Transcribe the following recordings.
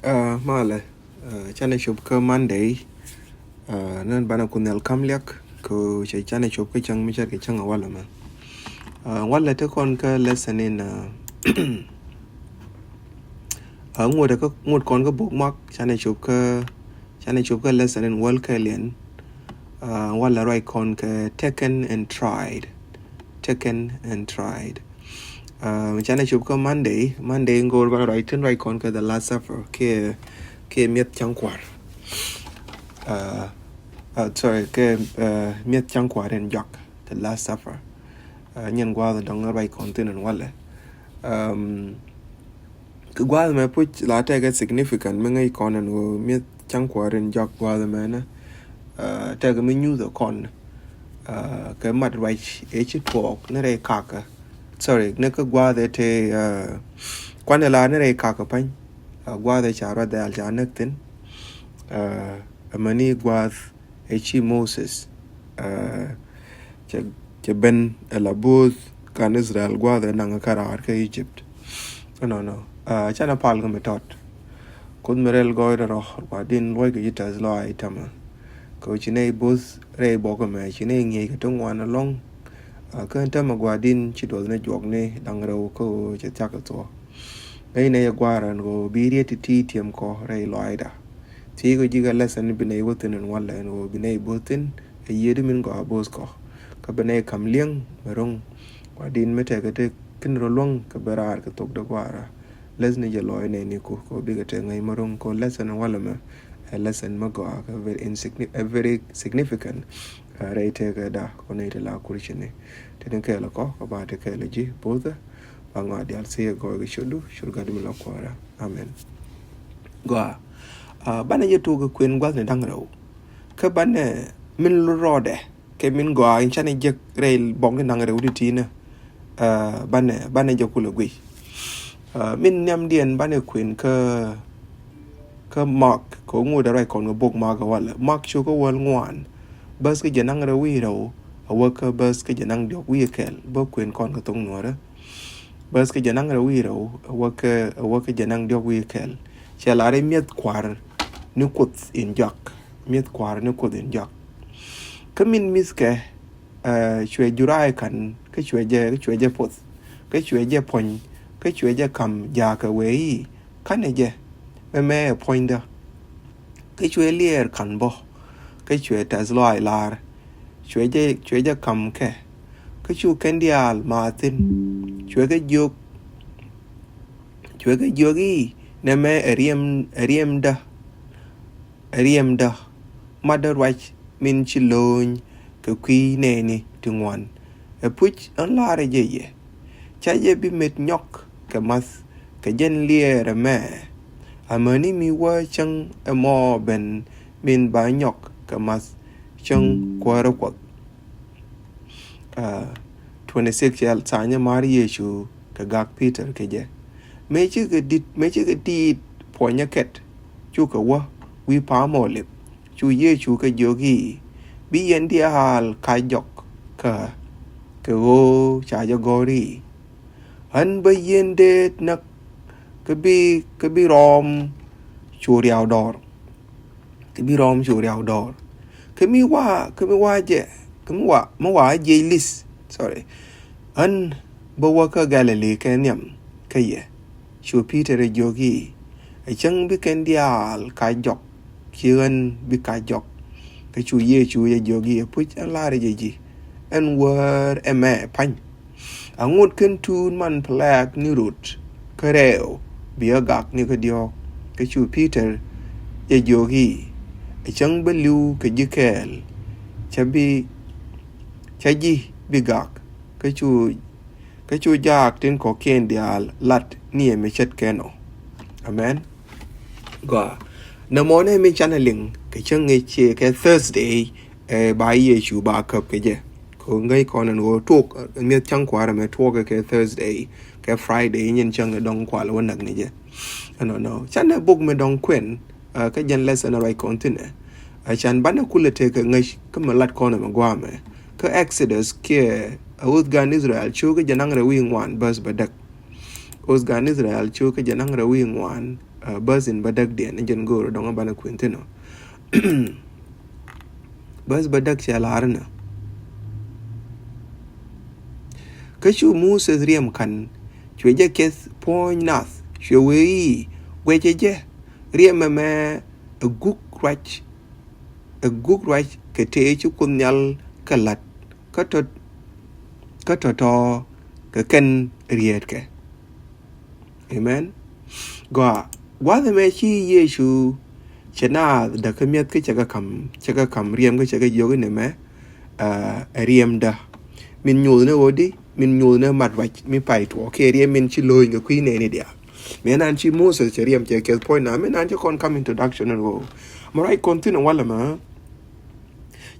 Male, chane chụp cơ Monday, nên bạn cũng nel cam liak, cô chạy chane chụp cái chăng mi cái chăng ở wala mà. Wala thế con cái lesson in ở ngồi đó có ngồi con cái bookmark chane chụp cái lesson in world cái liền. Wala right con cái taken and tried. Chane chụp cơ Monday ngồi vào right con cái the last supper cái miết chăng quạt. Sorry, cái miết chăng quạt and giặc the last supper. Nhân qua the dong right continent wala. Cái qua mà put là cái significant mấy ngày con anh miết chăng quạt and giặc qua the man. Cái mình use the con. Cái mặt right h talk nó đây kaka. Sorry, nó cái qua the te quan là nó đây kaka panh. Qua the chara de al janak tin. Mani guath echi Moses che ben elabuz kan Israel guath nanga karar ke Egypt no chana pal ga metot kun merel goira ro wadin loy ke yitas lo itama ko chine bus re boga me chine ngi ke tongwan long kan tama gwadin chido ne jogne dangro ko che chakato ngai ne gwaran go biri ti tiam ko re loida thì có chỉ cái lesson bên này vô tình and wala and bên này vô tình cái gì đó mình có boss có cái bên này cầm liêng mà rong qua din mấy cái kinh rồi luôn cái bờ ra cái tục đó qua ra lesson này giờ lôi này niku có biết cái ngày mà rong có lesson and wala mà lesson mà có cái very significant right cái đó có này là cuối chuyện này thì nên cái là có ba cái là gì both và ngài diaal sẽ có cái should cái mình là qua ra amen go bana yetu ga kwen gwal ne dangro ka bana min rode ke min go in chane je rail bong ne dangro diti na bana je kula gwi min nyam dien bana kwen ka mark ko ngu da rai kon go bok ma ga wala mark chu ko wal ngwan bas ke janang ra wi ro awaka bas ke janang diok wi kel bo kwen kon ka tong no ra bas ke janang ra wi ro awaka janang diok wi kel chalare miet kwar nu kut in jak miet kwar nu kut in jak kamin miske chwe jurai kan ke chwe je pot ke chwe je pon ke chwe je kam ja ka wei kan je me point da ke chwe liɛɛr kan bo ke chwe tazloi lar chwe je kam ke chu ken diaal martin chwe ke jogi ne me riem da mother right min chilon ke qui ne ni tungwan puch an lare je cha je bi met nyok ke mas ke jen lier me amani mi wa chang mo ben min ba nyok ke mas chang kwara kwat 26 yal sanya mari yesu ke gak peter ke je me chi ke dit ponya ket chu ka wa wi pa mo lip chu ye chu ka jogi bi yen dia hal ka jok ka go cha jo gori an ba yen de nak ka bi rom chu riao dor ka mi wa je lis sorry an ba wa ka Galilee ka nyam ka ye chu Peter jogi ai chang bi ken dial ka jok kian bi ka jok ka chu ye jogi puch ala re ji en word eme pan angut ken tun man plak ni rut kareo bi agak ni ka dio ka chu Peter jogi ai chang bi lu ka jikel chaji bi gak ka chu jak tin ko ken dial lat ni me chet keno amen go na mo ne mi channeling ke chang nge che ke Thursday ba ye chu ba kap ke je ko ngai kon an go tok mi chang kwara me tok ke Thursday ke Friday nyen chang dong kwa lo nak ni je no chan na book me dong kwen ka jan lesson right continue chan bana kulete ke ngai ka malat kon ma gwa me ka Exodus ke awut gan Israel chu ke janang re wi ngwan bas badak suppose gan Israel chu ka janang rawi ngwan bazin badak den jen gor dong bana kwentino bas badak shalarna kashu Moses riem kan chweje kes point nas chwe wejeje riem me a guk rach kete chu kunyal kalat katot to ka ken riet ke amen go wa me chi Yesu chena da kamiet ke chaga kam riem ke chaga yoga ne me riem da min nyul ne odi min nyul ne mat wach mi pai to ke riem min chi loy ga kui ne ni dia me nan chi Moses riem che ke point na me nan che kon come introduction and go morai continue wala ma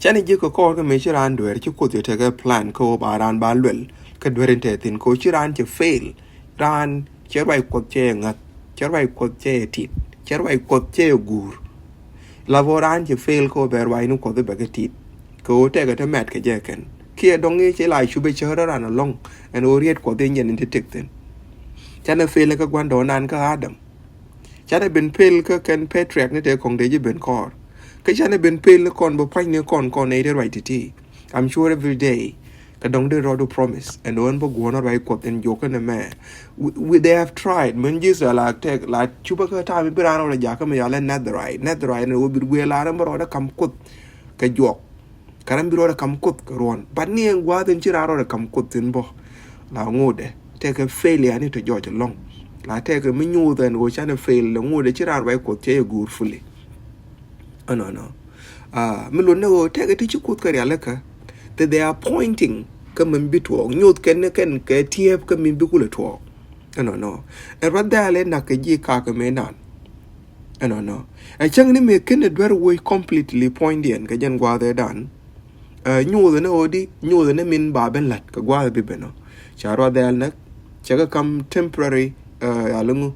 chani je ko me chiran dwer chi ko te ga plan ko baran ba lwel ka dwer te tin ko chiran che fail ran che bai ko che ngat che bai ko che tit che bai ko che gur lavoran che fail ko ber wai nu ko be ga tit ko te ga te met ke je ken kia dong ni che lai chu be che ran long en oriet ko te nyen te tek ten chana fail ka gwan do nan ka Adam chana ben fail ka ken patriarch ne te kong de je ben kor cái chane ben pel kon bo pany ne kon ne de right ti I'm sure every day ka dong de rodo promise and one bo go na right kot en joka ne me they have tried men Jesus la tek la chuba ka ta mi brano la ja ka me ya le netherite ne wo bir we la ram ro da kam kot ka jok karam biro da kam kot ka ron but ni en gwa den chira ro da kam kot tin bo la ngode tek a failure ni to George long la tek mi nyu den wo chane fail la ngode chira right kot che gur fully no milon no take ti chukut ka yala ka they are pointing ka min bitwo nyut ken ke tiep ka min bikule to no and what they are na ka ji ka ka menan no a chang ni me ken dwer we completely pointing ka jan gwa de dan nyu no odi nyu ne min ba ben lat ka gwa bi beno charo de na chaga come temporary alungu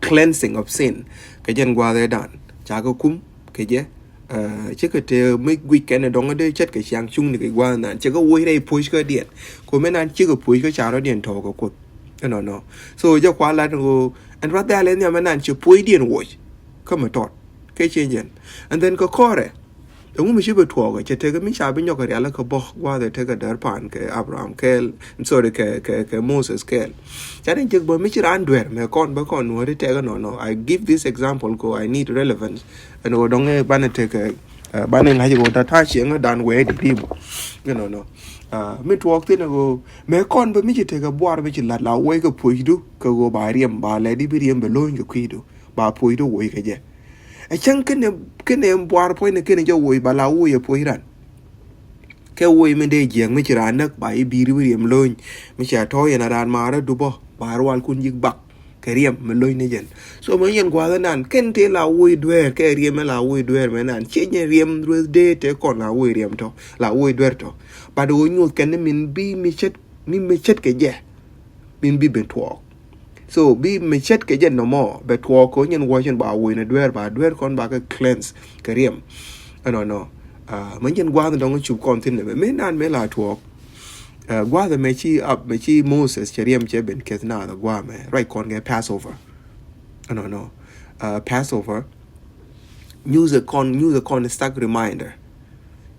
cleansing of sin ka jan gwa de dan chaga kum ke je che ke te me weekend dong de chet ke chiang chung ni ke gwa nan che ko woi dai push ka dien ko me nan che ko push ka charo dien to ko no so ja kwa la go and what that len ya me nan che push dien wo ko me tot ke chen jen and then ko kore ngu mi shibe to ga che te ga mi sha bi nyok ya la ko bo gwa de te ga dar pan ke Abraham ke sorry ke Moses ke cha den che bo mi chi ran dwer me kon ba kon wo de te ga no I give this example ko I need relevance and wo dong e ban te ke ban en ha ji go ta chieng dan we de people no mi to te go me kon ba mi chi te ga bwar bi chi la we ko pu du ko go ba riem ba le di bi riem be lo ngi ku du ba pu du wo ke je a chang kene mboar po ne kene jo wo ba la wo ye po iran ke wo me de jeng mi chiran nak ba i biri wi em loñ mi cha to ye na ran ma ra du bo ba wal kun yik bak ke riem me loñ ne jen so mo yen gwa nan ken te la wo dwer ke riem la wo dwer me nan che ne riem ru de te kon la wo riem to la wo dwer to ba do nyu ken min bi mi chet ke je min bi ben to so bi me chet ke jen no mo bet wo ko nyen wo chen ba wo ne dwer kon ba ka cleanse ke riem no man jen gwa dong chu kon tin me nan me la to gwa the me chi Moses che riem che ben ke na da gwa me right kon ge Passover no Passover use a con stack reminder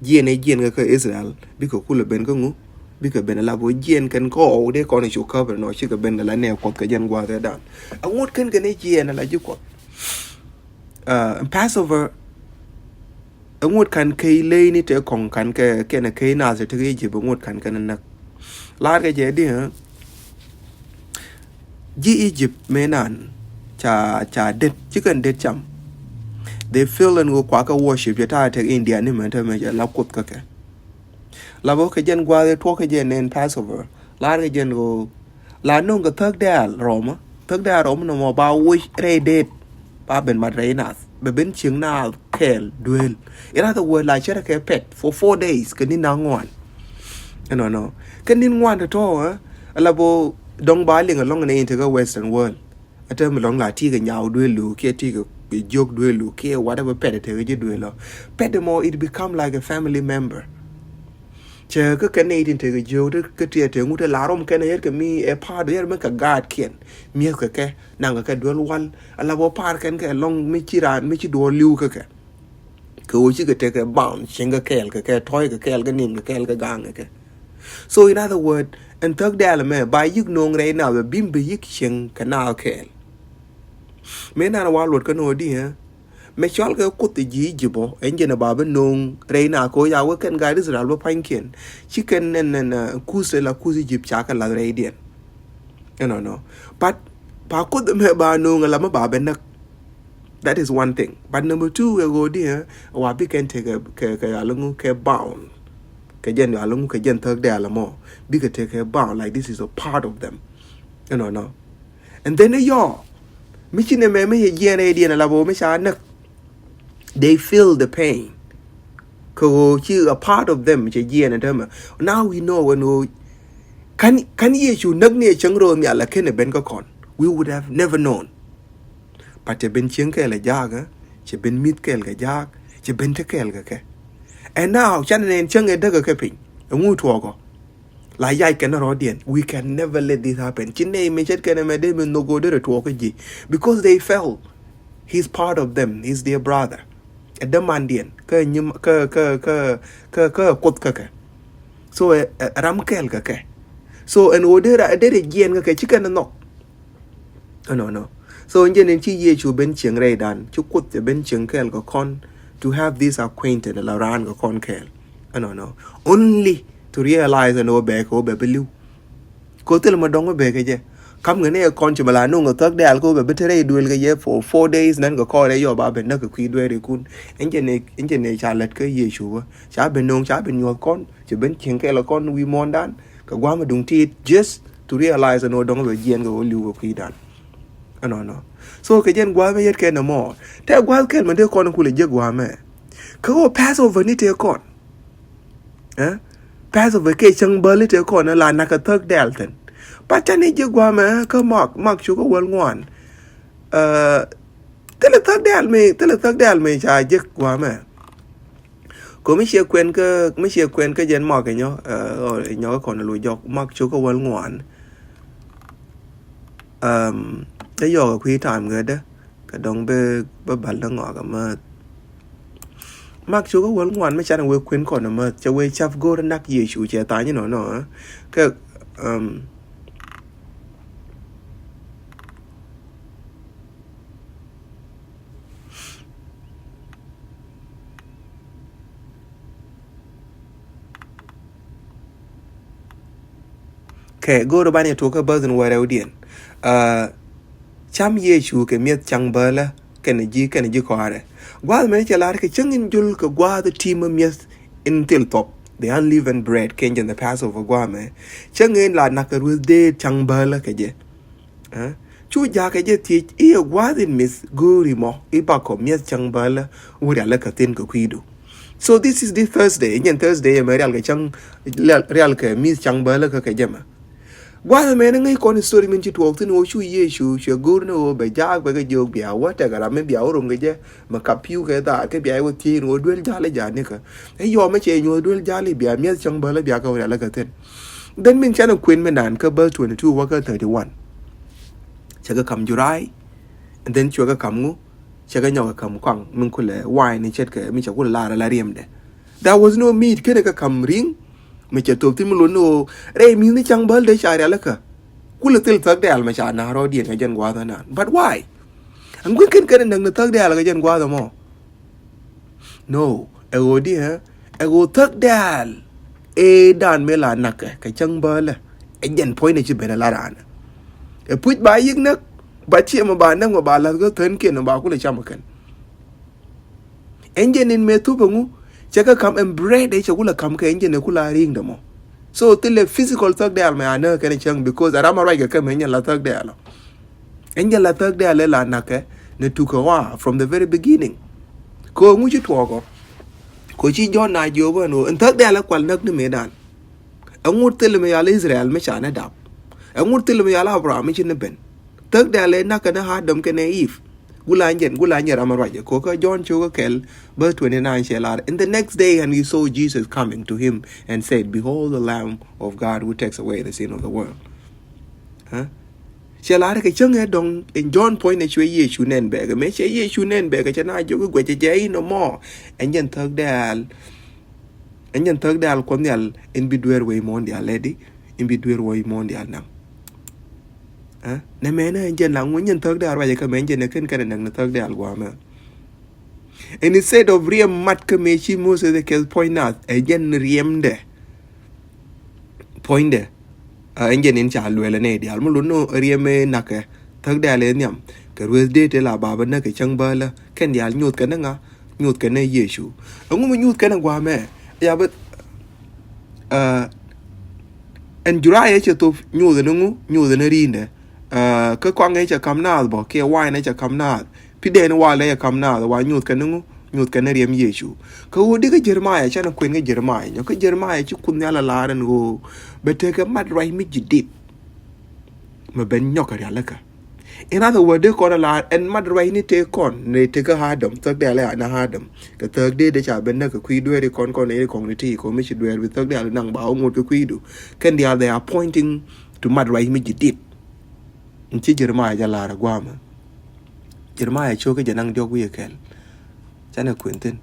jen ga Israel bi ko kula ben ko ngu bi ka ben la bo jen kan ko de ko ne chu cover no chi ka ben la ne ko ka jen gwa da a ngot kan ne jen la ju ko Passover a ngot kan kai le ni te kong kan ke na kai na se te ji bo ngot kan na la ga je di ji Egypt menan cha det chi kan det cham they feel and go kwa ka worship ya ta te India ni man ta me la kot ka ke la bo ke jen gwa de to ke jen en Passover la ke jen go la no ga thak dal rom no mo ba wi re det ba ben mat re nas be ben ching na kel duel in other word la chere ke pet for 4 days ke ni na ngwan no ke ni ngwan to la bo dong ba ling along ne into the western world atem long la ti ke nyao duel lu ke ti ke jog duel lu ke whatever pet te je duel pet more it become like a family member chờ cái này thì cái chiều đó cái chuyện thì ngủ thì lá rôm cái này hết cái mi e pa đó mới cái gạt kiện mi cái nàng cái đuôi wall là vô pa cái long mi chỉ đuôi lưu cái ôi chỉ cái bounce chính cái toy cái nim cái gang cái so in other word and thug đal mà bài yết nông này nào là bim bị yết chừng cái nào cái mấy nào vào luật cái nồi đi ha mấy cháu cái cốt thì gì chứ bộ anh chỉ là bà bên nông này nào có giáo cái guy đó là lúc phanh kiện chỉ cần nên cú là cú gì chụp chắc là này điện no but bà cốt mà bà nông là mà bà bên đó. That is one thing. But number two, we go there. Or we can take a long bound. Kajan along kajan thug there more. We can take a bound like this is a part of them. No. And then yo, Michine me yen idea labo misha. They feel the pain. Ko a part of them yen and them. Now we know when we can ye chu nag ne changro mi ala ken ben ka kon. We would have never known. But chỉ bên chiếng cái là giác á, chỉ bên mít cái là giác, chỉ bên thế cái là cái. And now, cho nên chân cái đó cái pin, ngu thua có. Lại dạy cái nó rõ điện, we can never let this happen. Chính này mình chết cái này mà để mình no go để thua cái gì, because they fell. He's part of them, he's their brother. At the man điện, cái nhum cái cốt cái. So ram cái là cái. So and order để giên cái chỉ cái nó. No. So in general, chi chu ben chiang ray dan chu kut the ben chiang kel ko con to have this acquainted la ran ko con kel. No. Only to realize and obey ko be believe. Ko tel ma dong be ke je. Kam ngene con chu bala no ngak dal ko be betere duel ke je for 4 days nan ko ko le yo ba ben na ko kwi dwe re kun. In general charlotte ke ye chu cha ben nong cha ben yo con chu ben chiang kel con we mon dan ka gwa ma dung ti just to realize and dong be yen ko liu ko kwi dan. No. So cái dân quá mấy yết cái nó mò. Thế quá cái mà đứa con cũng là giấc quá mẹ. Cái cô Passover ní thế con. Passover cái chân bơ lý thế con là nạc thất đèl thân. Bà cha ní giấc quá mẹ. Cái mặc chú có quên ngoan. Thế là thất đèl mày chả giấc quá mẹ. Cô mới chia quên cái dân mò cái nhó. Nhó còn là lùi dọc mặc chú có quên ngoan. Thế giờ khi time người đó cái đồng bê bật nó ngọ cả mơ mặc chú có quấn ngoan mấy cha đang quên khuyến còn mơ cho quên chắp go ra nắc gì chú trẻ tái như nó cái go ra ban nhà thuộc cái bơ dần ngoài đầu điện chăm ye chu cái miết chăng bơ la cái này gì qua đấy qua mấy cái lá cái chân in jul cái qua the team miết in till top the unleavened bread came in the Passover qua mấy chân in là nạc cái day chăng bơ la cái gì chú gia cái gì thì ý qua the miss guri mo ý bà có miết chăng bơ la ui là cái tin cái quy đủ. So this is the Thursday in Thursday mà real cái chân real cái miết chăng bơ la cái gì mà qua mấy ngay con story mình chỉ thuộc thì nó chui Giêsu chưa guru nó bây giờ cái dược béo quá trời cả làm mấy béo rồi cái gì mà cặp phiêu cái ta cái béo thì nó đuôi giá lấy giá này cả ấy do mấy chị nhồi đuôi giá lấy béo miết chẳng bơ lấy béo câu là cái tên đến mình chắc là quên mình đàn cái bơ 22 hoặc cái 31 chắc cái cầm July and then chưa cái cầm ngũ chắc cái nhỏ cái cầm quăng mình có lẽ wine này chết cái mình chắc có là riêng đấy there was no meat cái này cái cầm ring mình chỉ tụt thì mình luôn ô, đây mình đi chăng bớt để chạy ra lắc à, cú là tiêu thắc đèn mà chạy nào rồi điện cái dân qua thôi nè, but why? Anh quyết cái này đừng thắc đèn là cái dân qua thôi mà, no, ego đi hả, ego thắc đèn, đàn mới là nặc cái chăng bớt là, anh dân point này chỉ bên là đàn, cái put bài giấc nấc, bà chị mà bà nấc mà bà là cái thân kia nó bảo cũng là chăm một cái, anh dân nên mê thu bằng ngũ. Chắc cái cầm embrace đấy chắc cũng là cầm cái engine này cũng là riêng đó mà. So till the physical thug đèl mà anh cái này chẳng because ở mà cái cầm engine là thug đèl. Engine là thug đèl là nạc cái nó tu cái from the very beginning. Cô ngu chứ thua cô chỉ John này vô bên nó thug đèl là quan nấc nó mấy đàn. Ông muốn till mà là Israel mới chả nó đạp. Ông muốn till mà là Abraham mới chỉ nó bên. Thug đèl là nạc cái nó hard đâm cái này Eve. Gulanyer Amaraja, Coca John Chogakel, verse 29 Shelar. And the next day, and he saw Jesus coming to him and said, Behold the Lamb of God who takes away the sin of the world. Huh? Shelar ke chung dong in John point at ye shunen bag, me she ye shunen bag, a chana joke jay no more. And yen thug dal quanial in bidware way mondial lady, in bidware way mondial now. Na mena enjen lang when thug there why you come engine can and thug there guama. And instead of riem mat kameshi most of the case point out again riem de point there. Engine in Chalwell and Eddie Almuluno rieme naka thug there lenium. Carwes de la baba naka changbala can the al newt cananga newt can a yeshu. A woman newt can a guame. Yeah, but and July of new the nungu, new the narine. Ka kwang ai cha kam na bo ke wai na cha kam na pi de na wa le kam na wa nyut ka nu nyut ka na riem yesu ka wo de ka Jeremiah cha na kwen ga Jeremiah nyo ka Jeremiah chi kun ya la ran go bete ka mat rai mi jidit ma ben nyo ka ya la ka in other words de ko la en mat rai ni te kon ne te ka hadam tak de la na hadam ka tak de cha ben na ka kwi dwe de kon ne kong ni ti ko mi chi dwe with tak de nang ba ngot ka kwi du kan dia they are pointing to mat rai mi jidit Inchi Jeremiah jalara guama. Jeremiah choke janang jog wekel. Chana Quentin.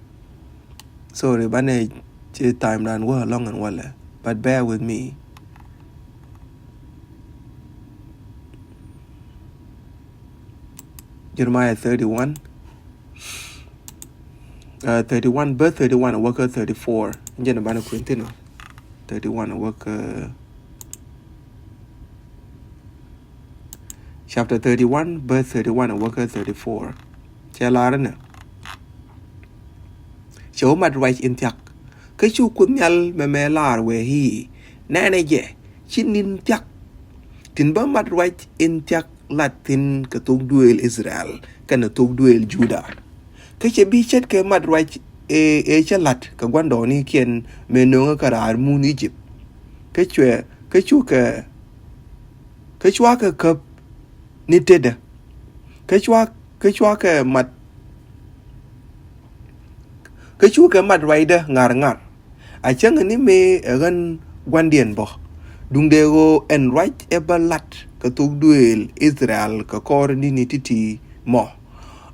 Sorry, bane time ran well long and well, but bear with me. Jeremiah 31. 31, birth 31, worker 34. Injana bana Quentin. 31, worker. Chapter 31, verse 31, and worker 34. Chalarana. Show my right in tiak. Kashu kunyal memelar where he. Nana ye. Chinin tiak. Tinba mat right in tiak Latin katug duel Israel. Kana tug duel Judah. Kashe bichet ke mat right e chalat. Kagwandoni kien menonga karar moon Egypt. Kachua cup. Ni teda kachwa ke mat rider ngar a chang ni me ran gwandien bo dung de go en right ebalat ka tug duel Israel ka kor ni titi mo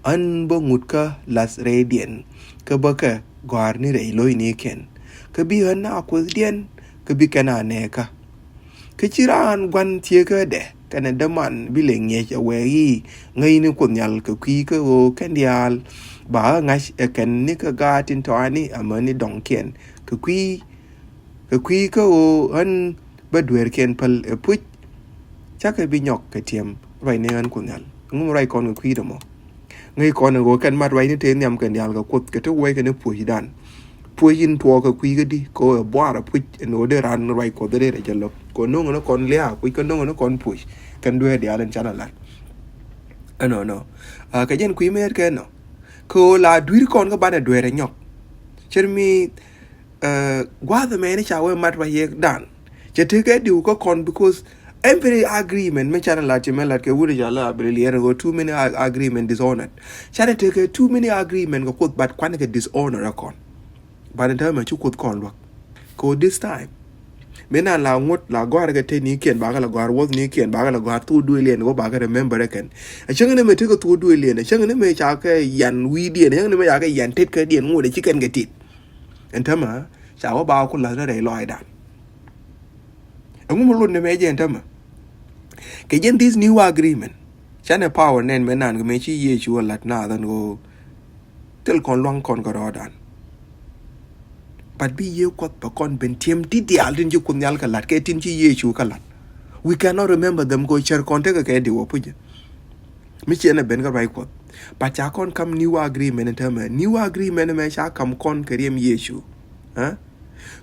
an bo ngut ka las radian ka baka gwar ni rei loy ni ken ka bi na akwes dien ka bi kana ne ka chiran gwan tie ka de kana daman bileng ye away ngai ni kunyal ka kwi ka o kandial ba ngash ken ni ka gatin to ani amani donken ka kwi ka o an badwer ken pal puch chaka bi nyok ka tiem rai ne an kunyal ngum rai kon ka kwi mo ngai kon go kan mat rai ni te nyam kandial ka kot ka to we ka ne puch dan puchin to ka kwi ga di ko bwara puch no de ran rai ko de re jalo ko no no kon lia ku ko no no kon puch kan dwe dial en chana la no ka jen kwi mer ke no ko la dwir kon ka bana dwe re nyok chermi gwa the me ni cha we mat ba ye dan je te ke du ko kon because every agreement me chana la chimela ke wuri jala liɛɛr go too many agreement dishonored chana te ke too many agreement ko but kwan ke dishonor kon by the time chu kut kon lo ko this time mena la ngot la gwar ga te ni ken ba ga la gwar wos ni ken ba ga la gwar tu du len go ba ga remember ken a chang ne me te ko tu du len a chang ne me cha ke yan wi dien yang ne me ya ke yan tet ke dien ngo de chicken ga tit entama cha wa ba ku la na re loi dan ngum lu ne me je entama ke jen this new agreement chane power nen me nan ga me chi ye chu lat na dan go tel kon long kon go dan but be you got bakon ben tiem diaal din ju kunyal kalat ke tin chi yechu kalat we cannot remember them go cher konte ke de wo puje mi chi na ben ga bai ko pa cha kon kam new agreement term new agreement me cha kam kon keriem yechu ha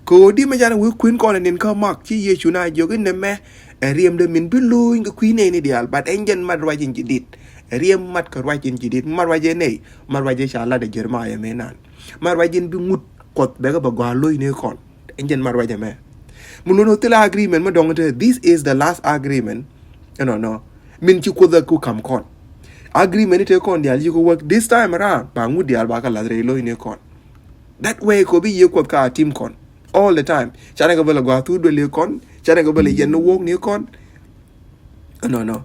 ko di me jana we queen kon nin ka mak chi yechu na jo ne me riem de min bilu ga queen ne dial but engen mad wajin jidit riem mat ka wajin jidit mar waje ne mar waje cha la de Jeremiah me nan mar wajin bi mut kot bega ba gwaloy ne kon enjen marwa jame munono tela agreement ma dongte this is the last agreement no min ci ko da ku kam kon agreement te kon dial you go work this time around ba ngu dial ba ka la re lo ni kon that way ko bi ye ko ka team kon all the time chana ga bela gwa tu do le kon chana ga bela yen no wok ni kon no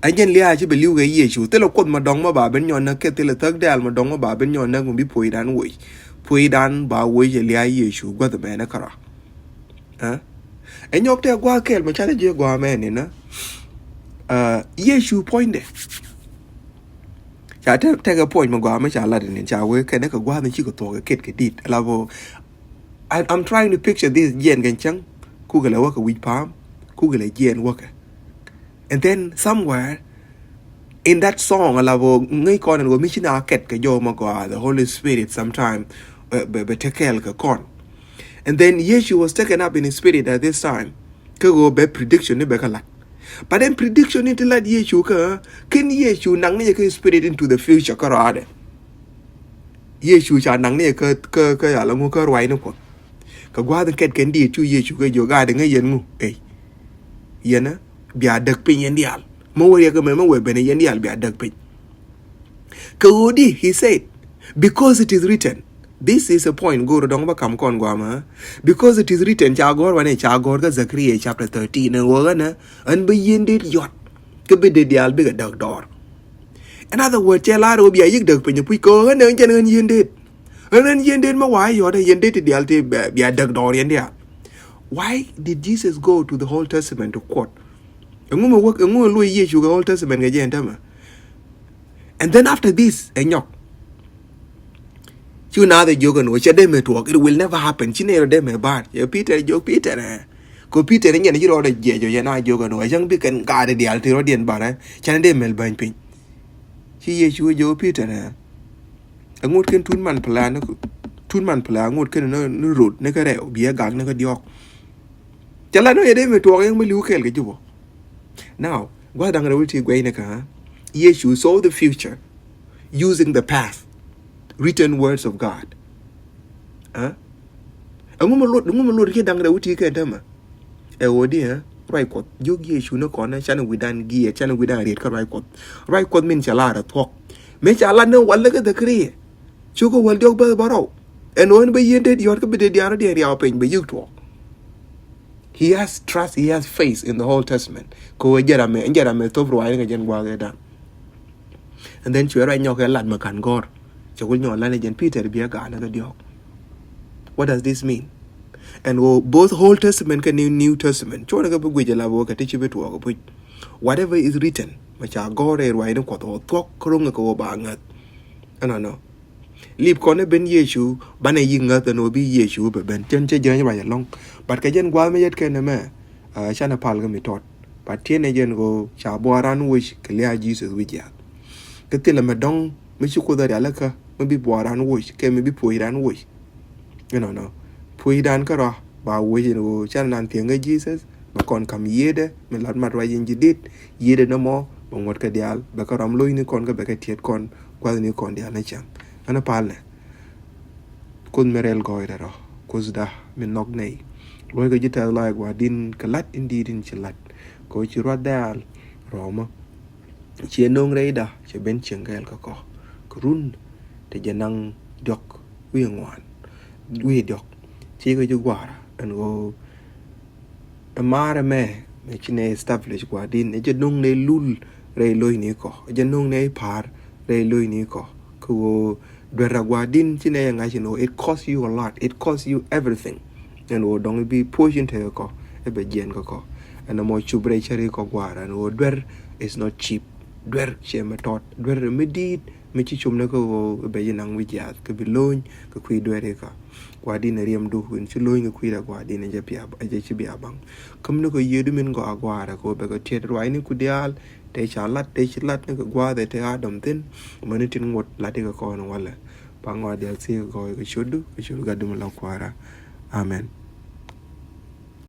ajen lia chi be liu ga ye chu te lo kon ma dong ma ba ben nyon na ke te le tak dial ma dong ma ba ben nyon na ko bi poi dan ba wo ye lia ye chu gwa de me na kara enyok te gwa kel ma chana je gwa me ni na ye chu point de cha te ga point ma gwa ma cha la de ni cha we ke na ka gwa ni chi ko to ga ket ke dit la bo I'm trying to picture this yen gan chang ku ga la wa ka wi palm ku ga la yen wa ka and then somewhere in that song la bo ngai kon go mission ket ka yo ma gwa the Holy Spirit sometime be te kel ka kon and then Yeshu was taken up in his spirit at this time ka go be prediction ni be ka la but then prediction into that Yeshu ka kin Yeshu nang ni ka spirit into the future ka ra de Yeshu cha nang ni ka ya la ngu ka rwai no ko ka gwa den ket ken di chu Yeshu ka yo ga de ngai yen ngu yena bia dak pin yen dial mo we ka me mo we be ne yen dial bia dak pin ka odi he said because it is written. This is a point go dong ba kam kon gwa ma because it is written cha gor wa ne cha gor ka Zechariah chapter 13 ne wo ga na an be yen dit yot ka be de dial be ga dak dor in other words cha la ro bia yik dak pin pu ko ne chen an yen dit ma wa yo de yen dit dial te bia dak dor yen dia why did Jesus go to the Old Testament to quote ngu lu ye chu ga Old Testament ga jen ta ma and then after this enyok you know the jogan which they may talk it will never happen chinero de me bar ya Peter na ko Peter nyen ji ro de je jo ya na jogan wa jang bi kan ka de dial ti ro dien bar chan de mel ban pin chi ye chu jo Peter na ngut ken tun man plan ngut ken no rut ne ka re bi ga ne ka diok chala no ye de me talk yang me lu kel ke ju now gwa dang ro ti gwe ne ka Yeshu saw the future using the past written words of God. Ngum lo ke dang rewti ke dama. Wodi right kot yogi Yeshu no kona chan widan gi chan widan ret ka right kot min chala ra thok. Me chala no wala ke dekri. Chuko wal jog ba baro. And when be yende yor ka be de diara de ya pen be yuk to. He has trust, he has faith in the Old Testament. Ko jara me to bro ay nga jen gwa ga da. And then chwe ra nyok lad makan gor. Peter what does this mean? And both Old Testament and New Testament whatever is written no lip kone ben Yeshu bana yinga the no be Yeshu be ben chen che jen ba long but ka jen gwa me yet ken me chana pal ga mi tot but tiene jen go cha boran wish clear Jesus with ya ketila me dong me chuko da alaka maybe boran wish ke maybe poiran wish no poiran ka ro ba wish no chan nan tienga Jesus ba kon kam yede me lat mat wa yin jidit yede no mo ba ngot ka dial ba ka ram loy ni kon ka ba ka tiet kon kwa ni kon dial na cham ana palne kun merel goyre ro kuzda min nok nei loy ga jita la wa din ka lat indi din ci lat ko ci ro dal roma ci nong reida ci ben cengel ka ko run te janang dok wi ngwan wi dok ci ga ju gwara an go amara me ci ne establish gwa din e janong ne lul re loy ni ko janong ne par re loy ni ko ko Dweragwadin chine nga chino it costs you a lot, it costs you everything, and wo don't be pushing to ko ebe jen ko and the more chubre chari ko gwara and wo dwer is not cheap dwer che metot dwer medit me chi chum na ko be jinang wijat ko bi loñ ko kui dwere ka gwadin riem du hun chi loñ ko kui da gwadin je pia je chi bia bang kam no ko yedu min go agwara ko be ko tiet rwai ni ku dial te chalat ne ko gwade te adam tin manitin ngot lati ko no wala pangwa del si ko shudu gadum la kwara amen.